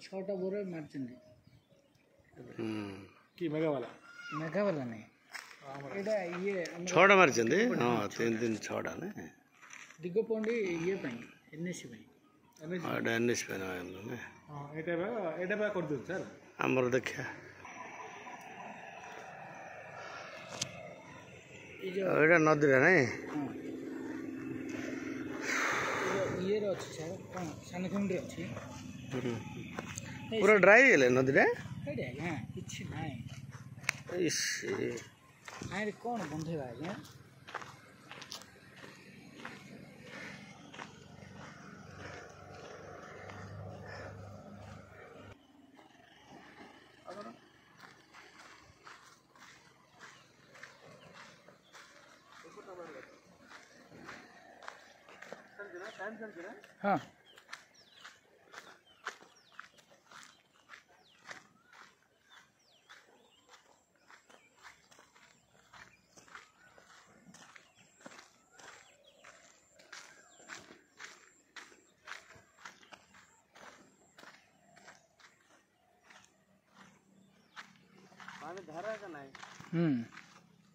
ଛଅଟା ବୋର ମାରିଛନ୍ତି କି ମେଘା ବାଲା ନାହିଁ ଏଇଟା ଇଏ ଛଅଟା ମାରିଛନ୍ତି ହଁ 3 6ଟା ନା ଦିଗପଣ୍ଡି ଇଏ ପାଇଁ ଏନ୍ଏସି ପାଇଁ ଏନ୍ଏସି ପାଇଁ ଏଇଟା କରିଦେଉଛି ସାର୍ ଆମର ଦେଖିବା ଏଇଟା ନଦୀଟା ନାଇଁ ଇଏରେ ଅଛି ସାର୍ କ'ଣ ସାନଖେମୁଣ୍ଡିରେ ଅଛି ପୁରା ଡ୍ରାଏ ହେଇଗଲେ ନଦୀଟା ଏଇଠି ଆଜ୍ଞା କିଛି ନାହିଁ ଆରେ କ'ଣ ବନ୍ଧେଇବା ଆଜ୍ଞା हाँ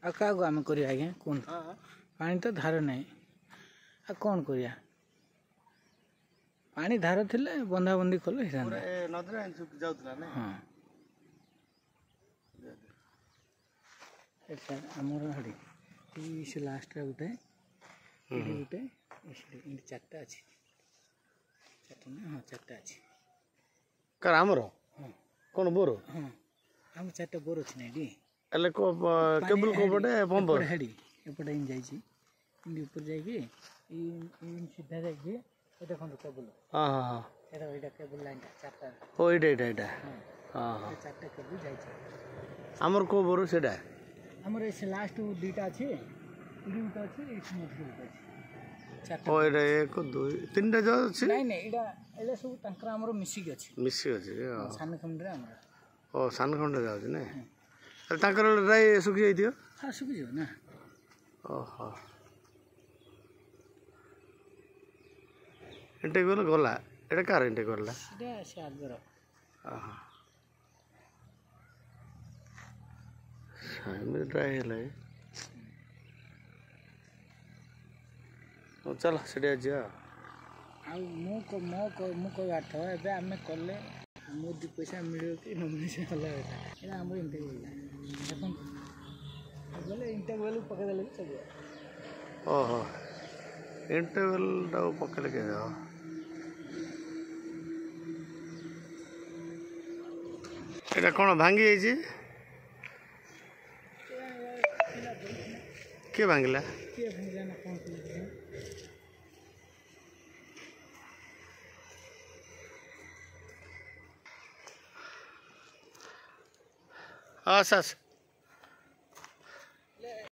आ क्या आम कर आज्ञा कहतु पानी तो धार ना आ कौन करिया पानी धार थिले बंधा बंदी कले हाँ आमर हाड़ी से लास्ट गोटे गोटे चार्टा अच्छी चार्टा ना हाँ चार्टा अच्छी आमर कौन बोर हाँ आम 4टा बोर अच्छी ना केबल को पटे पंप हेडी एपटे इन जाइए ऊपर जाइए सीधा जाइए এটা কোন কেবল हां हां এটা কেবল লাইনটা 4টা ও এটা हां हां 4টা কেবল যাইছে हमर को बोरो सेडा हमर এসে লাস্ট দুইটা আছে দুইটা আছে এসে মধ্যে আছে 4টা ও এটা 1 2 3টা যা আছে নাই নাই এটা সব তাঙ্করা हमर মিশি গেছে সানখଣ୍ଡରେ हमर ओ सानखंड जाउछ ने तांकर राय सुखी जाइतियो हां सुखी जाउ ना ओहो इंटेक गला एटा कार इंटेक गला सेटा से आगर आहा साइम ड्राई हेले ओ चल सेटा जा आ मो को बात एबे हमें करले मो 2 पैसा मिलियो कि नॉमिनेशन हला एटा हमर इंटेक गला देखन बोले इंटेक वेल पके देले सब ओहो इंटरवल डाउ पकड़ के जाओ एटा कोन भांगी जाई के भांगला के भांगला ना कोन आस